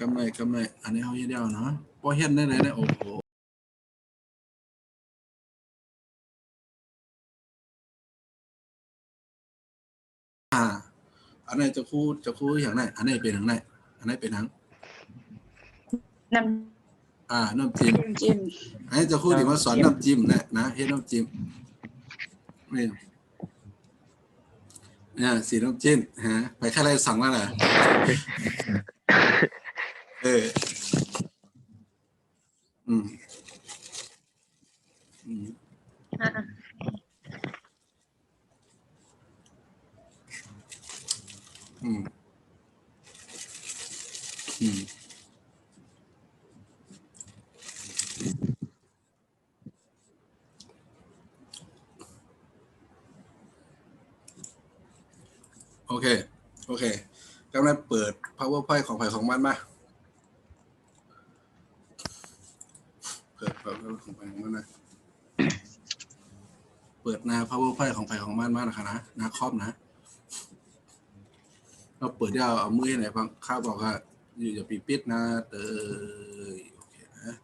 กำไรอันนี้เขาเฮ็ดเดียวเนาะพอเฮ็ดได้เลยนะโอ้โหอันนี้จะคู่อย่างไรอันนี้เป็นอย่างไรอันนี้เป็นทางน้น้ำจิ้มอันนี้จะคู่ที่มาสอนน้ำจิ้มนะเฮ็ดน้ำจิ้มเนี่ยสีน้ำจิ้มฮะไปแค่ไรสั่งแล้วแหละอืมโอเคกำลังเปิด PowerPoint ของไผ่ของมันมาเปิด PowerPoint ของไผ่ของมันนะเปิดหน้า PowerPoint ของไผ่ของมันมานะคะนะหน้าคอมนะเราเปิดเอามือไหนฟังข้าบอกว่าอย่าปิดนะโอเคนะ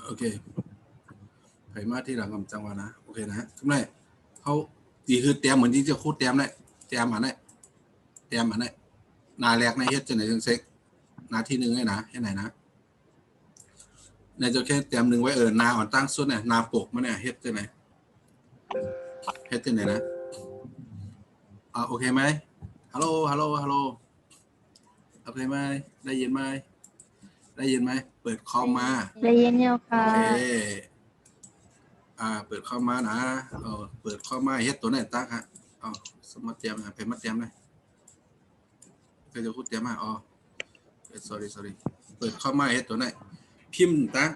โอเคไผ่มาที่หลังกำจังวะนะโอเคนะทำไรเขาดีคือเตรียมเหมือนที่จะคูดเตรียมเลยเตรียมอันนี้นาแรกในเฮ็ดจะไหนจังเซ็กนาที่1ให้นะให้ไหนนะในจะแค่เตรียม1ไว้นาอ่อนตั้งสุดเนี่ยนาปกมันเนี่ยเฮ็ดจะไหนนะโอเคไหมฮัลโหลโอเคไหมได้ยินไหมเปิดคอมมาได้ยินอยู่ค่ะโอเคเปิดคอมมานะเปิดคอมมาเฮ็ดตัวไหนตั้งฮะสมัครเตรียมนะเป็นมาเตรียมเลยก็จะพูดเตรียมมาsorry เปิดคอมมาเฮ็ดตัวไหนพิมพ์ตั้ง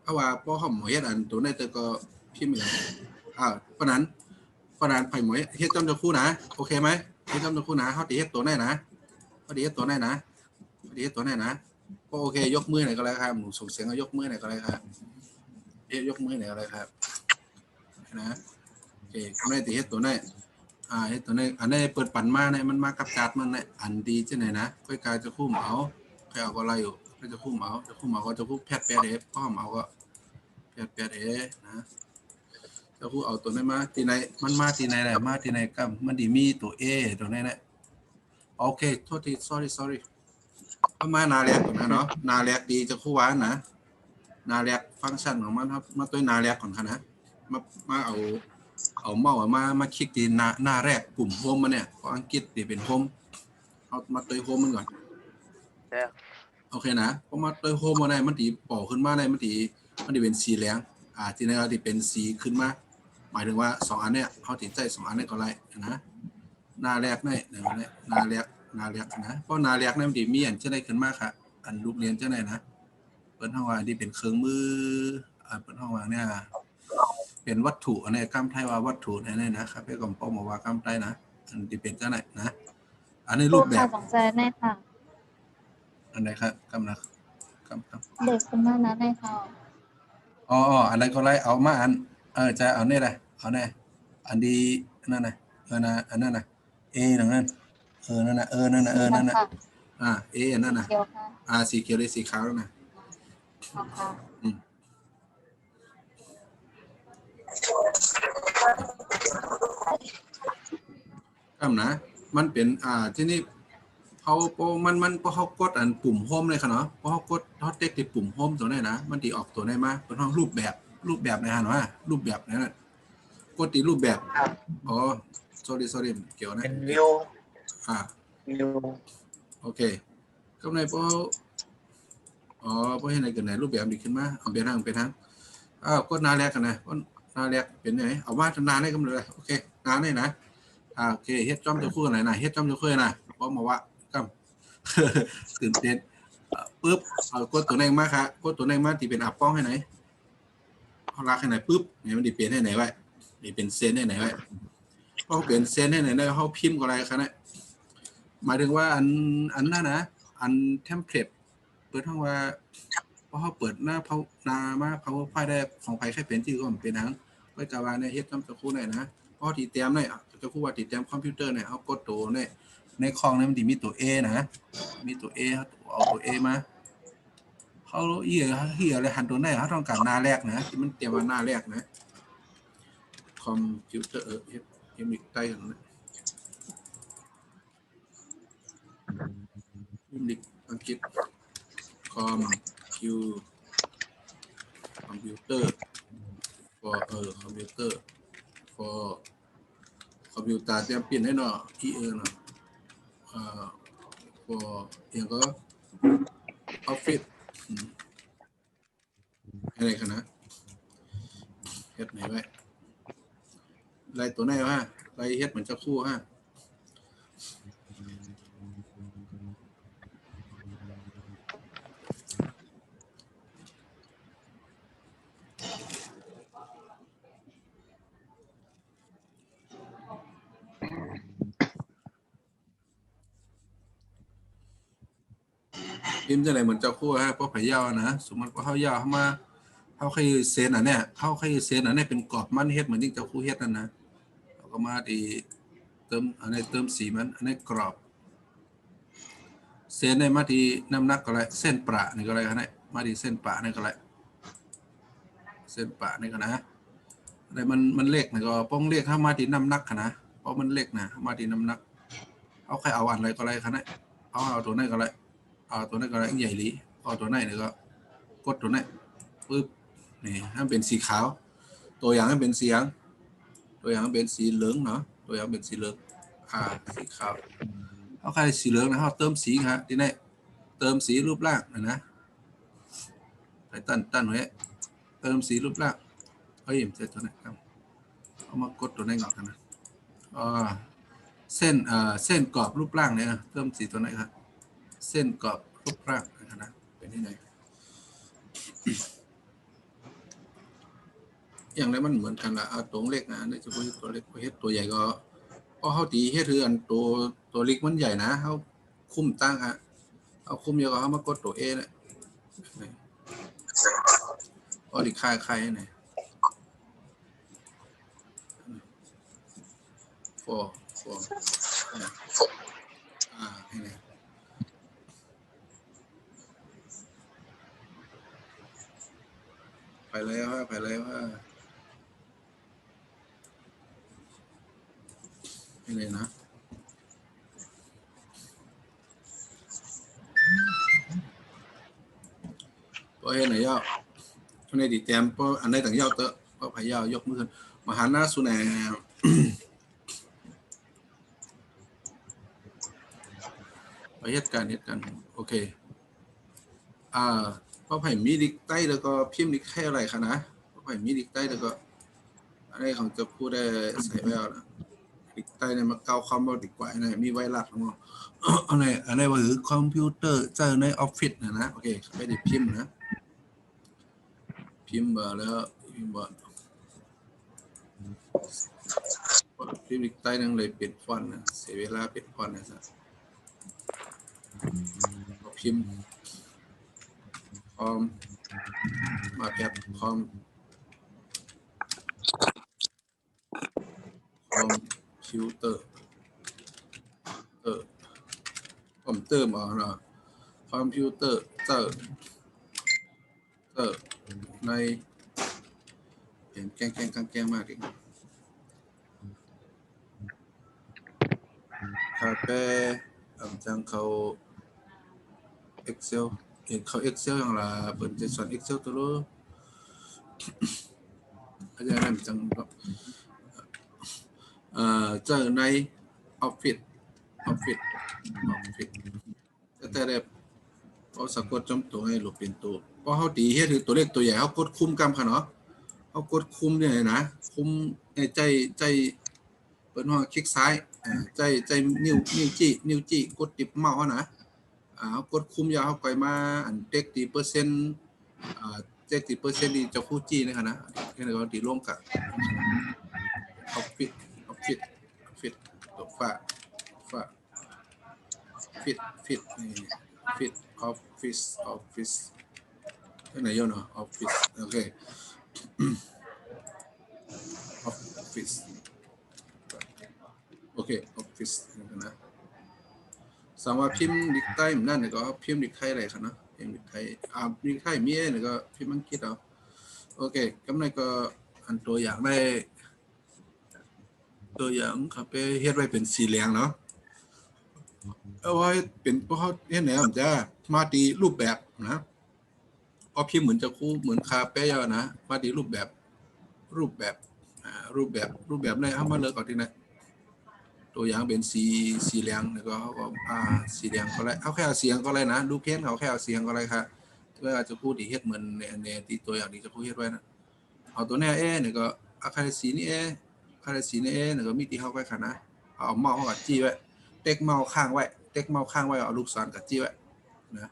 เพราะว่าพ่อหอมเฮ็ดอันตัวไหนแต่ก็พิมพ์เลยเพราะนั้นไผ่หมวยเฮ็ดจำจะคู่นะโอเคไหมเฮ็ดจำจะคู่นะเขาตีเฮ็ดตัวไหนนะก็โอเคยกมือไหนก็แล้วครับหนูส่งเสียงยกมือไหนก็แล้วครับยกมือไหนก็แล้วครับนะโอเคทำไมตีเฮ็ดตัวไหนเฮ็ดตัวไหนอันนี้เปิดปั่นมาเนี่ยมันมากับการ์ดมันเนี่ยอันดีที่ไหนนะค่อยกายจะคู่เอาใครเอาก็อะไรอยู่ก็จะคู่เอาก็จะคู่แพทย์พ่อเอาก็แพทย์นะจะคู่เอาตัวไหนมาที่ไหนมันมาที่ไหนแหละมาที่ไหนก็มันดีมีตัว A ตัวไหนเนี่ยโอเคโทษที sorry ก็มานาแรกก่อนนะเนาะนาแรกดีจะคู่วานนะนาแรกฟังก์ชันของมันครับมาตัวนาแรกก่อนค่ะนะมาเอาเมาส์มาคลิกที่หน้าแรกปุ่มโฮมมาเนี่ยภาษาอังกฤษที่เป็นโฮมเอามาตัวโฮมมันก่อนโอเคนะพอมาตัวโฮมมาได้มันตีป่อขึ้นมาได้มันตีเป็นสีแดงที่ไหนเราที่เป็นสีขึ้นมาหมายถึงว่า2อันเนี่ยเขาติดใจ2อันนี้ก็ไรนะหน้าแรกนี่หน้าแรกนะเพราะหน้าแรกนี่มันตีมีอันจะได้ขึ้นมาค่ะอันรูปเรียนจะได้นะเปิดห้องว่าที่เป็นเครื่องมือเปิดห้องว่าเนี่ยเป็นวัตถุอันนี้กำไทยว่าวัตถุนี่นะครับพี่กองป้อมบอกว่ากำไทยนะอันที่เป็นจะไหนนะอันนี้รูปแบบสนใจแน่ค่ะอันไหนครับกำเด็กคนนั้นนะในค่ะอันนั้นก็ไล่เอามาอันจะเอาเนี่ยแหละเอาเนี่ยอันดีนั่นนะอันนั้นนะนั่นนั่นนะนั่นนะนั่นนะนั่นนะสีเขียวหรือสีขาวนะนะมันเป็นที่นี่เขามันพอเขากดอันปุ่มโฮมเลยค่ะเนาะพอเขากดเขาเต็กที่ปุ่มโฮมตัวไหนนะมันตีออกตัวไหนมาเป็นห้องรูปแบบนะฮะเนาะรูปแบบนั้นกดตีรูปแบบsorry เกี่ยวนะเป็นวิวโอเคก็ในพอให้ในเกิดไหนรูปแบบดีขึ้นมาเอาเป็นทางกดนาแรกกันนะกดนาแรกเป็นไงเอาว่านาได้ก็เลยโอเคนาได้นะโอเคเฮ็ดจ้อมจะคู่ไหนนะเฮ็ดจ้อมจะคู่นะเพราะมาว่าก็ตื่นเต้นปุ๊บเอากดตัวไหนมาครับกดตัวไหนมาที่เป็นอัพป้องให้ไหนเขาลากให้ไหนปุ๊บเนี่ยมันดีเปลี่ยนให้ไหนไว้ดีเป็นเซนให้ไหนไว้พอเปลี่ยนเซนให้ไหนได้เขาพิมพ์ก็อะไรครับเนี่ยหมายถึงว่าอันนั้นนะอันเทมเพลตเปิดห้องว่าพอเขาเปิดหน้ามา PowerPoint ได้ของใครแค่เป็นที่ก็เป็นทั้งไว้กาวาเนี่ยเฮ็ดจ้อมจะคู่ไหนนะพอตีเตรียมเนี่ยจะคู่ว่าตีเตรียมคอมพิวเตอร์เนี่ยเอากดตัวเนี่ย ในคลองนั้นมันมีตัว A นะมีตัว A เอาตัว A มาเขาเหี้ยอะไรหันตัวไหนเขาต้องการหน้าแรกนะที่มันเตรียมมาหน้าแรกนะคอมพิวเตอร์ยังมีใต้ของนะมีอังกฤษคอมพิวเตอร์ for คอมพิวเตอร์ for คอมพิวเตอร์เตรียมเปลี่ยนให้เนาะเนาะfor อย่างก็ Office อะไรกันนะเฮ็ดไหนไว้ไรตัวไหนวะไรเฮ็ดเหมือนจะคู่ฮะพิมพ์จะไหนเหมือนเจ้าคู่ฮะเพราะพยาวนะสมมติว่าเขายาวเข้ามาเขาเคยเซนอันเนี้ยเขาเคยเซนอันนี้เป็นกรอบมันเฮ็ดเหมือนที่เจ้าคู่เฮ็ดนั่นนะเขาก็มาดีเติมอันนี้เติมสีมันอันนี้กรอบเส้นในมาดีน้ำหนักก็ไรเส้นประนี่ก็ไรครับเนี่ยมาดีเส้นประนี่ก็ไรเส้นประนี่ก็นะอะไรมันเล็กนี่ก็ป้องเล็กถ้ามาดีน้ำหนักนะเพราะมันเล็กนะมาดีน้ำหนักเอาใครเอาอันอะไรก็ไรครับเนี่ยเอาตัวไหนก็ไรเอาตัวไหนก็ไรใหญ่ลีเอาตัวไหนนี่ก็กดตัวไหนปึ๊บนี่ให้เป็นสีขาวตัวอย่างให้เป็นสีตัวอย่างเป็นสีเหลืองเนาะตัวอย่างเป็นสีเหลืองสีขาวเอาใครสีเหลืองนะเขาเติมสีครับที่นี่เติมสีรูปร่างนะไปตั้นไว้เติมสีรูปร่างเฮ้ยเสร็จตัวไหนครับเอามากดตัวไหนก่อนนะเส้นกรอบรูปร่างเนี่ยเติมสีตัวไหนครับเส้นกรอบรูปร่างนะเป็นที่ไหนอย่างไรมันเหมือนกันละตรงเล็กนะนี่จะพูดตัวเล็กเฮ็ดตัวใหญ่ก็เพราะเขาตีเฮ็ดคืออันตัวเล็กมันใหญ่นะเขาคุ้มตั้งฮะเอาคุ้มเยอะก็เขามากดตัว A เนี่ยก็ดิค่ายเนี่ยfor ให้เนี่ยไปแล้วให้เลยนะก็ให้ไหนย่อในดีแต้มเพราะอันใดต่างย่อเตอะเพราะพายายกมือขึ้นมหาหน้าสุนัยไปเหตุการณ์โอเคเพราะไผ่มีดิกใต้แล้วก็พิมพ์ดิกแค่อะไรคะนะเพราะไผ่มีดิกใต้แล้วก็อะไรของจะพูดได้ใส่ไว้แล้วดิกใต้เนี่ยมาเกาคอมเราดีกว่านะมีไวรัสของเราอะไรว่าหรือคอมพิวเตอร์เจอในออฟฟิศนะโอเคไม่ได้พิมพ์นะพิมพ์แล้วพิมพ์พิมพ์ดิกใต้นั่งเลยเปลี่ยนฟอนต์นะเสียเวลาเปลี่ยนฟอนต์นะสักพิมพ์คอมมาแคปคอมพิวเตอร์คอมพิวเตอร์มาเนาะคอมพิวเตอร์ในเห็นแกล้งมากดิคาเฟ่จังเขา Excel เห็นเขา Excel อย่างละเปิดจะสอน Excel ตัวรู้อาจารย์นั่นจังเจอใน Office แต่ได้พอสะกดจำตัวให้หลบเป็นตัวเพราะเขาตีเฮ็ดคือตัวเล็กตัวใหญ่เขากดคุมกำค่ะเนาะเขากดคุมเนี่ยนะคุมใจเปิดห้องคลิกซ้ายใจนิ้วจี้กดติดเมาส์นะเขากดคุมยาวเขาไปมาอันเต็กตีเปอร์เซ็นต์เต็กตีเปอร์เซ็นต์ดีจะคู่จี้นะคะนะแค่นั้นก็ตีลงกับออฟฟิศตัวฟ้าฟิตนี่ฟิตออฟฟิศที่ไหนย่อเนาะออฟฟิศโอเคออฟฟิศโอเคออฟฟิศนะ สำหรับพิมพ์ดิกใต้เหมือนนั่นเนี่ยก็พิมพ์ดิกไทยอะไรครับเนาะพิมพ์ดิกไทยดิกไทยมีเนี่ยก็พิมพ์อังกฤษเอาโอเคกำไรก็อันตัวอย่างได้ตัวอย่างครับไปเฮ็ดไว้เป็นสีเหลืองเนาะเอาไว้เป็นพวกเขาเฮ็ดไหนผมจะมาตีรูปแบบนะเอาพิมพ์เหมือนจะคู่เหมือนคาเป้ยานะมาตีรูปแบบรูปแบบรูปแบบในเอามาเลือกก่อนที่ไหนตัวอย่างเป็นสีเหลืองแล้วก็เขาก็สีเหลืองก็ได้เอาแค่เสียงก็ได้นะดูเพ้นเขาแค่เสียงก็ได้ครับเพื่อจะพูดที่เฮ็ดเหมือนในที่ตัวอย่างที่จะพูดเฮ็ดไว้นะเอาตัวแน่เนี่ยก็อาคาสีนี่คาสีนี่เนี่ยก็มีที่เขาไว้ค่ะนะเอาเมาส์เขากับจี้ไว้เต็กเมาส์ข้างไว้เต็กเมาส์ข้างไว้เอาลูกศรกับจี้ไว้นะ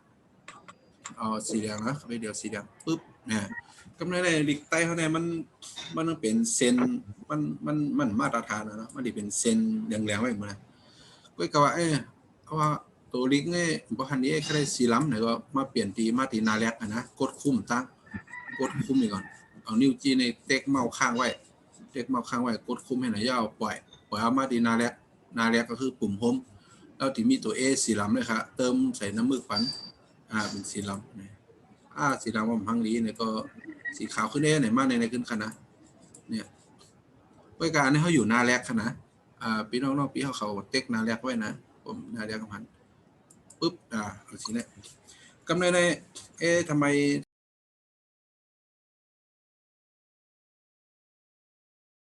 เอาสีแดงนะไปเดี๋ยวสีแดงปุ๊บเนี่ยกำไรในลิกใต้เขาเนี่ยมันเป็นเส้นมันมาตรฐานนะมันเป็นเส้นแดงๆไว้หมดนะก็กะว่าเพราะว่าตัวลิกเนี่ยบ่คันนี้แค่ได้สีล้ำเนี่ยก็มาเปลี่ยนตีมาตีนาแรกนะกดคุมตั้งกดคุมนี่ก่อนเอานิ้วจี้ในเต็กเมาส์ข้างไว้เต็กเมาส์ข้างไว้กดคุมให้หน่อยยาวปล่อยเอามาตีนาแรกก็คือปุ่มโฮมแล้วที่มีตัว A สีล้ำเลยครับเติมใส่น้ำมึกฝันเป็นสีล้ำเนี่ยสีล้ำว่าพังลีเนี่ยก็สีขาวขึ้นได้ไหนมากในขึ้นขนาดเนี่ยไว้การให้เขาอยู่นาแรกขนาดพี่น้องๆพี่เขาเต็กนาแรกไว้นะผมนาแรกกับพันปุ๊บสีเนี่ยกำไรในทำไม